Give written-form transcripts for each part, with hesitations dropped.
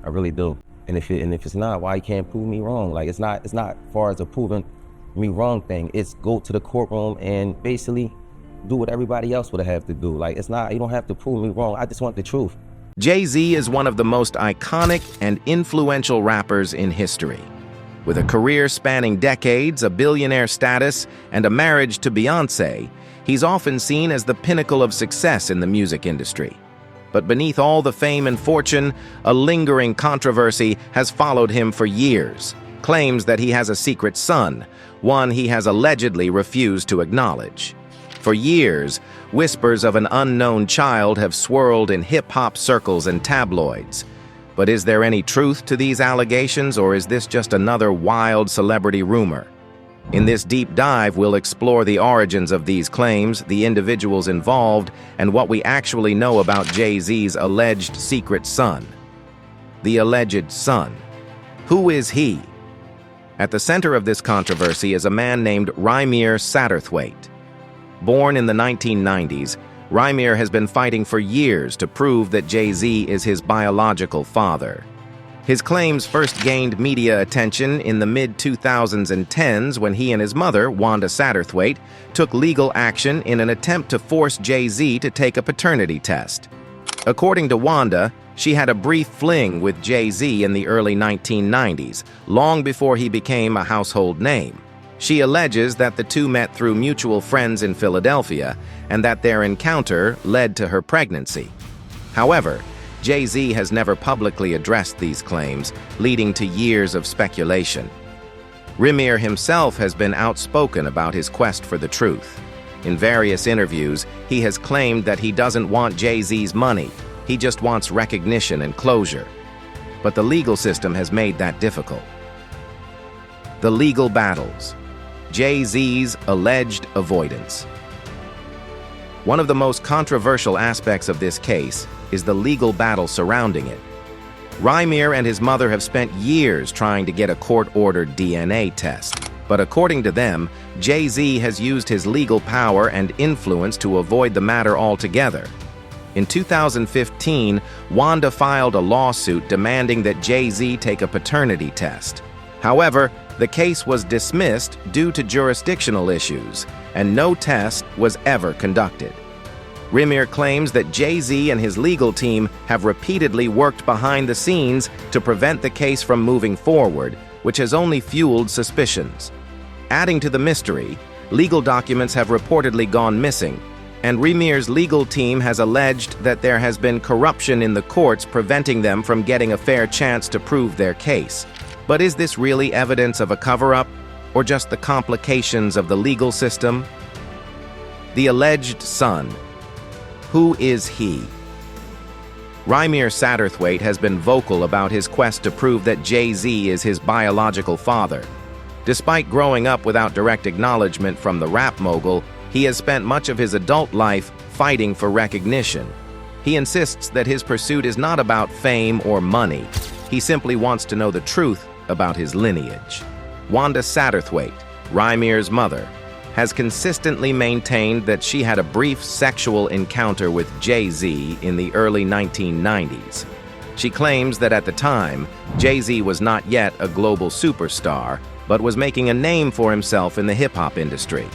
I really do. And if it's not, why you can't prove me wrong? Like, it's not far as a proving me wrong thing. It's go to the courtroom and basically do what everybody else would have to do. Like, it's not, you don't have to prove me wrong. I just want the truth. Jay-Z is one of the most iconic and influential rappers in history. With a career spanning decades, a billionaire status, and a marriage to Beyoncé, he's often seen as the pinnacle of success in the music industry. But beneath all the fame and fortune, a lingering controversy has followed him for years. Claims that he has a secret son, one he has allegedly refused to acknowledge. For years, whispers of an unknown child have swirled in hip-hop circles and tabloids. But is there any truth to these allegations, or is this just another wild celebrity rumor? In this deep dive, we'll explore the origins of these claims, the individuals involved, and what we actually know about Jay-Z's alleged secret son. The alleged son. Who is he? At the center of this controversy is a man named Rymir Satterthwaite. Born in the 1990s, Rymir has been fighting for years to prove that Jay-Z is his biological father. His claims first gained media attention in the mid-2010s when he and his mother, Wanda Satterthwaite, took legal action in an attempt to force Jay-Z to take a paternity test. According to Wanda, she had a brief fling with Jay-Z in the early 1990s, long before he became a household name. She alleges that the two met through mutual friends in Philadelphia and that their encounter led to her pregnancy. However, Jay-Z has never publicly addressed these claims, leading to years of speculation. Rymir himself has been outspoken about his quest for the truth. In various interviews, he has claimed that he doesn't want Jay-Z's money, he just wants recognition and closure. But the legal system has made that difficult. The legal battles. Jay-Z's alleged avoidance. One of the most controversial aspects of this case is the legal battle surrounding it. Rymir and his mother have spent years trying to get a court-ordered DNA test, but according to them, Jay-Z has used his legal power and influence to avoid the matter altogether. In 2015, Wanda filed a lawsuit demanding that Jay-Z take a paternity test. However, the case was dismissed due to jurisdictional issues, and no test was ever conducted. Rymir claims that Jay-Z and his legal team have repeatedly worked behind the scenes to prevent the case from moving forward, which has only fueled suspicions. Adding to the mystery, legal documents have reportedly gone missing, and Rymir's legal team has alleged that there has been corruption in the courts preventing them from getting a fair chance to prove their case. But is this really evidence of a cover-up, or just the complications of the legal system? The alleged son. Who is he? Rymir Satterthwaite has been vocal about his quest to prove that Jay-Z is his biological father. Despite growing up without direct acknowledgement from the rap mogul, he has spent much of his adult life fighting for recognition. He insists that his pursuit is not about fame or money. He simply wants to know the truth about his lineage. Wanda Satterthwaite, Rymir's mother, has consistently maintained that she had a brief sexual encounter with Jay-Z in the early 1990s. She claims that at the time, Jay-Z was not yet a global superstar, but was making a name for himself in the hip-hop industry.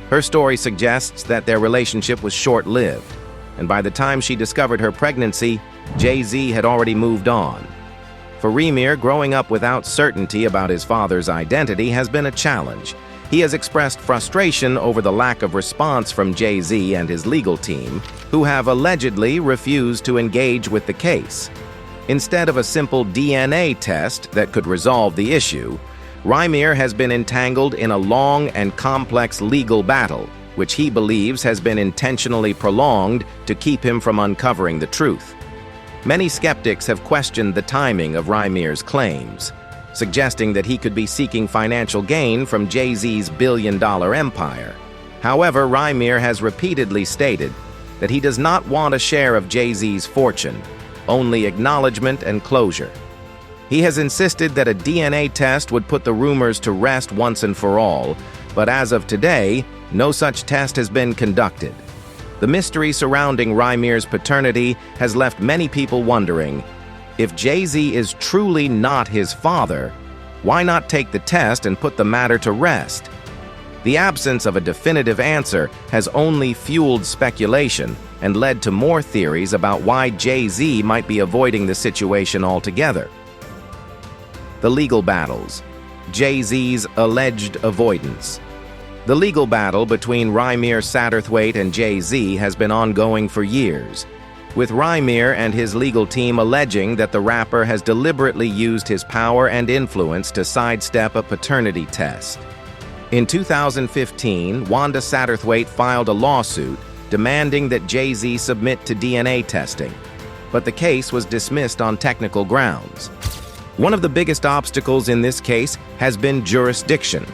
Her story suggests that their relationship was short-lived, and by the time she discovered her pregnancy, Jay-Z had already moved on. For Rymir, growing up without certainty about his father's identity has been a challenge. He has expressed frustration over the lack of response from Jay-Z and his legal team, who have allegedly refused to engage with the case. Instead of a simple DNA test that could resolve the issue, Rymir has been entangled in a long and complex legal battle, which he believes has been intentionally prolonged to keep him from uncovering the truth. Many skeptics have questioned the timing of Rymir's claims, suggesting that he could be seeking financial gain from Jay-Z's billion-dollar empire. However, Rymir has repeatedly stated that he does not want a share of Jay-Z's fortune, only acknowledgement and closure. He has insisted that a DNA test would put the rumors to rest once and for all, but as of today, no such test has been conducted. The mystery surrounding Rymir's paternity has left many people wondering, If Jay-Z is truly not his father, why not take the test and put the matter to rest? The absence of a definitive answer has only fueled speculation and led to more theories about why Jay-Z might be avoiding the situation altogether. The legal battles. Jay-Z's alleged avoidance. The legal battle between Rymir Satterthwaite and Jay-Z has been ongoing for years, with Rymir and his legal team alleging that the rapper has deliberately used his power and influence to sidestep a paternity test. In 2015, Wanda Satterthwaite filed a lawsuit demanding that Jay-Z submit to DNA testing, but the case was dismissed on technical grounds. One of the biggest obstacles in this case has been jurisdiction.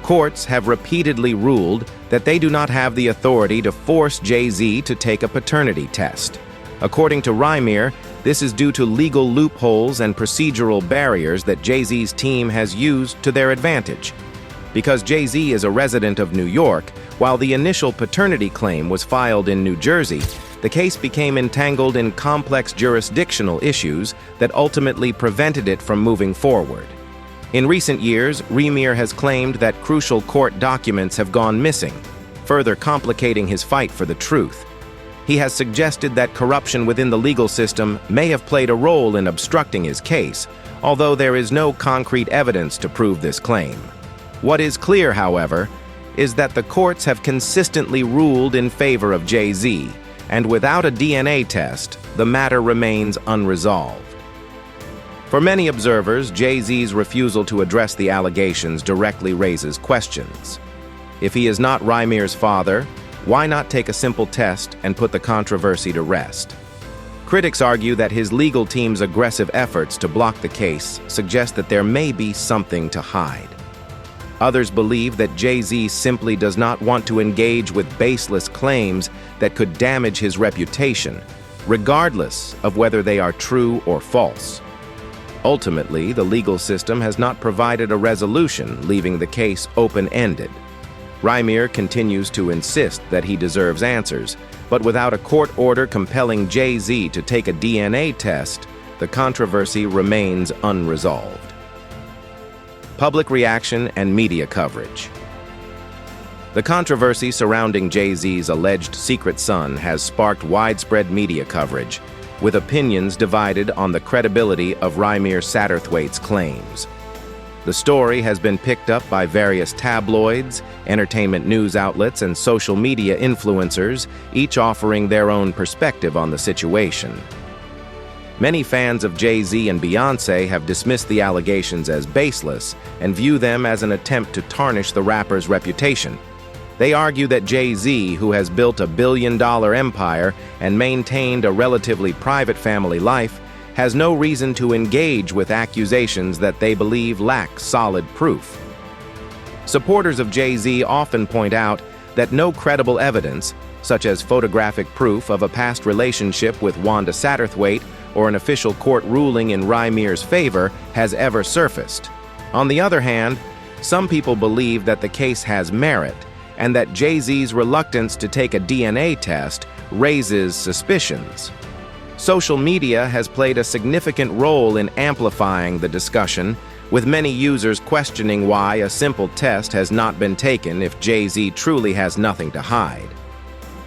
Courts have repeatedly ruled that they do not have the authority to force Jay-Z to take a paternity test. According to Rymir, this is due to legal loopholes and procedural barriers that Jay-Z's team has used to their advantage. Because Jay-Z is a resident of New York, while the initial paternity claim was filed in New Jersey, the case became entangled in complex jurisdictional issues that ultimately prevented it from moving forward. In recent years, Rymir has claimed that crucial court documents have gone missing, further complicating his fight for the truth. He has suggested that corruption within the legal system may have played a role in obstructing his case, although there is no concrete evidence to prove this claim. What is clear, however, is that the courts have consistently ruled in favor of Jay-Z, and without a DNA test, the matter remains unresolved. For many observers, Jay-Z's refusal to address the allegations directly raises questions. If he is not Rymir's father, why not take a simple test and put the controversy to rest? Critics argue that his legal team's aggressive efforts to block the case suggest that there may be something to hide. Others believe that Jay-Z simply does not want to engage with baseless claims that could damage his reputation, regardless of whether they are true or false. Ultimately, the legal system has not provided a resolution, leaving the case open-ended. Rymir continues to insist that he deserves answers, but without a court order compelling Jay-Z to take a DNA test, the controversy remains unresolved. Public reaction and media coverage. The controversy surrounding Jay-Z's alleged secret son has sparked widespread media coverage, with opinions divided on the credibility of Rymir Satterthwaite's claims. The story has been picked up by various tabloids, entertainment news outlets, and social media influencers, each offering their own perspective on the situation. Many fans of Jay-Z and Beyoncé have dismissed the allegations as baseless and view them as an attempt to tarnish the rapper's reputation. They argue that Jay-Z, who has built a billion-dollar empire and maintained a relatively private family life, has no reason to engage with accusations that they believe lack solid proof. Supporters of Jay-Z often point out that no credible evidence, such as photographic proof of a past relationship with Wanda Satterthwaite or an official court ruling in Rymir's favor, has ever surfaced. On the other hand, some people believe that the case has merit, and that Jay-Z's reluctance to take a DNA test raises suspicions. Social media has played a significant role in amplifying the discussion, with many users questioning why a simple test has not been taken if Jay-Z truly has nothing to hide.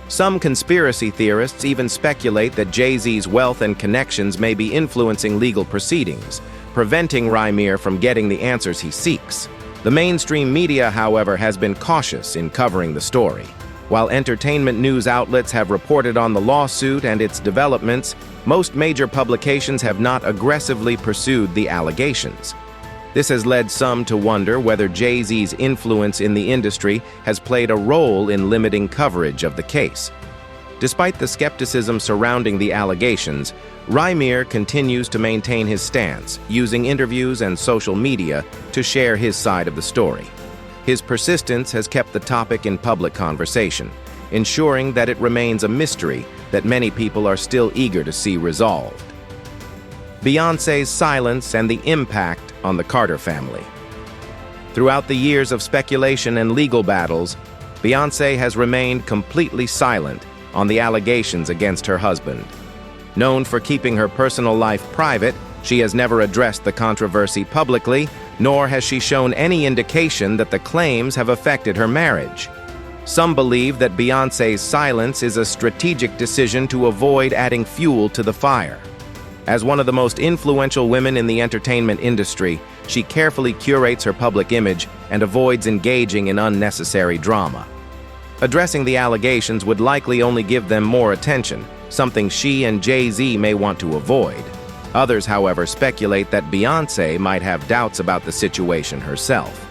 Some conspiracy theorists even speculate that Jay-Z's wealth and connections may be influencing legal proceedings, preventing Rymir from getting the answers he seeks. The mainstream media, however, has been cautious in covering the story. While entertainment news outlets have reported on the lawsuit and its developments, most major publications have not aggressively pursued the allegations. This has led some to wonder whether Jay-Z's influence in the industry has played a role in limiting coverage of the case. Despite the skepticism surrounding the allegations, Rymir continues to maintain his stance, using interviews and social media to share his side of the story. His persistence has kept the topic in public conversation, ensuring that it remains a mystery that many people are still eager to see resolved. Beyoncé's silence and the impact on the Carter family. Throughout the years of speculation and legal battles, Beyoncé has remained completely silent on the allegations against her husband. Known for keeping her personal life private, she has never addressed the controversy publicly, nor has she shown any indication that the claims have affected her marriage. Some believe that Beyoncé's silence is a strategic decision to avoid adding fuel to the fire. As one of the most influential women in the entertainment industry, she carefully curates her public image and avoids engaging in unnecessary drama. Addressing the allegations would likely only give them more attention, something she and Jay-Z may want to avoid. Others, however, speculate that Beyoncé might have doubts about the situation herself.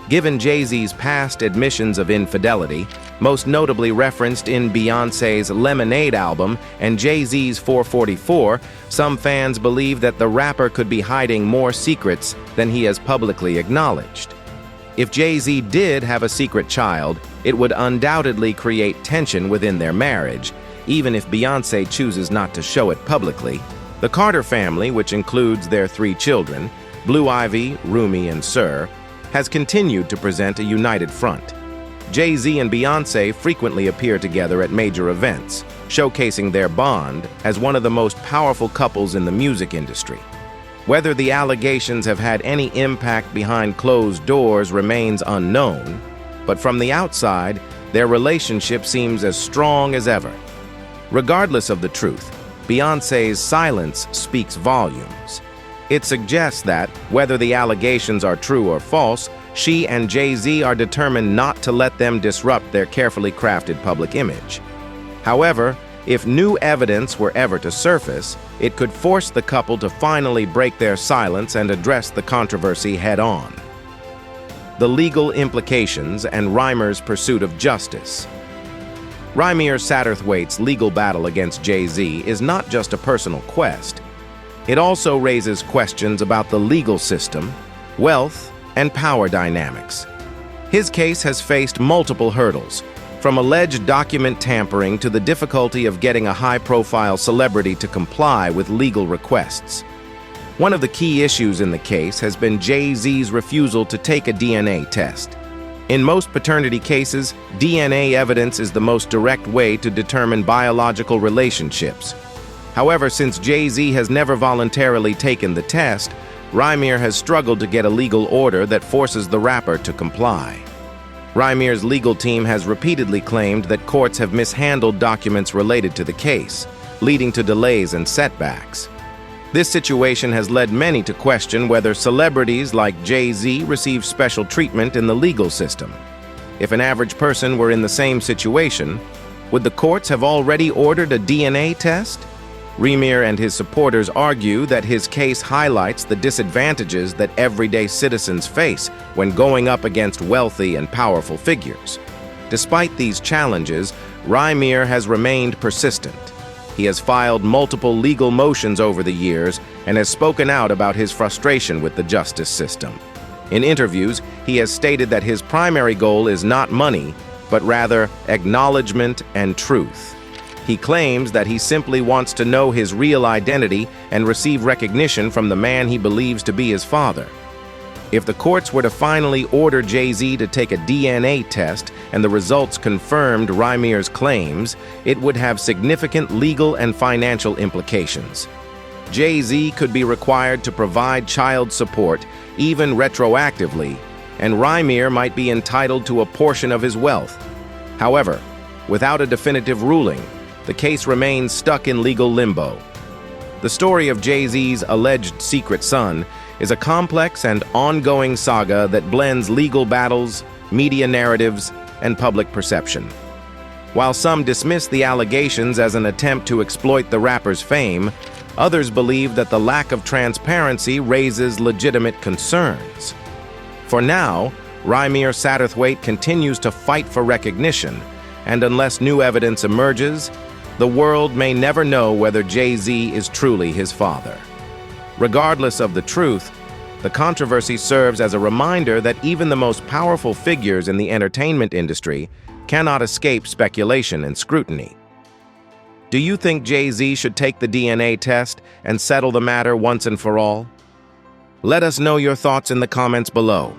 Given Jay-Z's past admissions of infidelity, most notably referenced in Beyoncé's Lemonade album and Jay-Z's 444, some fans believe that the rapper could be hiding more secrets than he has publicly acknowledged. If Jay-Z did have a secret child, it would undoubtedly create tension within their marriage, even if Beyoncé chooses not to show it publicly. The Carter family, which includes their 3 children, Blue Ivy, Rumi, and Sir, has continued to present a united front. Jay-Z and Beyoncé frequently appear together at major events, showcasing their bond as one of the most powerful couples in the music industry. Whether the allegations have had any impact behind closed doors remains unknown, but from the outside, their relationship seems as strong as ever. Regardless of the truth, Beyoncé's silence speaks volumes. It suggests that, whether the allegations are true or false, she and Jay-Z are determined not to let them disrupt their carefully crafted public image. However, if new evidence were ever to surface, it could force the couple to finally break their silence and address the controversy head-on. The legal implications and Rymir's pursuit of justice. Rymir Satterthwaite's legal battle against Jay-Z is not just a personal quest. It also raises questions about the legal system, wealth, and power dynamics. His case has faced multiple hurdles, from alleged document tampering to the difficulty of getting a high-profile celebrity to comply with legal requests. One of the key issues in the case has been Jay-Z's refusal to take a DNA test. In most paternity cases, DNA evidence is the most direct way to determine biological relationships. However, since Jay-Z has never voluntarily taken the test, Rymir has struggled to get a legal order that forces the rapper to comply. Rymir's legal team has repeatedly claimed that courts have mishandled documents related to the case, leading to delays and setbacks. This situation has led many to question whether celebrities like Jay-Z receive special treatment in the legal system. If an average person were in the same situation, would the courts have already ordered a DNA test? Rymir and his supporters argue that his case highlights the disadvantages that everyday citizens face when going up against wealthy and powerful figures. Despite these challenges, Rymir has remained persistent. He has filed multiple legal motions over the years and has spoken out about his frustration with the justice system. In interviews, he has stated that his primary goal is not money, but rather acknowledgment and truth. He claims that he simply wants to know his real identity and receive recognition from the man he believes to be his father. If the courts were to finally order Jay-Z to take a DNA test and the results confirmed Rymir's claims, it would have significant legal and financial implications. Jay-Z could be required to provide child support, even retroactively, and Rymir might be entitled to a portion of his wealth. However, without a definitive ruling, the case remains stuck in legal limbo. The story of Jay-Z's alleged secret son is a complex and ongoing saga that blends legal battles, media narratives, and public perception. While some dismiss the allegations as an attempt to exploit the rapper's fame, others believe that the lack of transparency raises legitimate concerns. For now, Rymir Satterthwaite continues to fight for recognition, and unless new evidence emerges, the world may never know whether Jay-Z is truly his father. Regardless of the truth, the controversy serves as a reminder that even the most powerful figures in the entertainment industry cannot escape speculation and scrutiny. Do you think Jay-Z should take the DNA test and settle the matter once and for all? Let us know your thoughts in the comments below.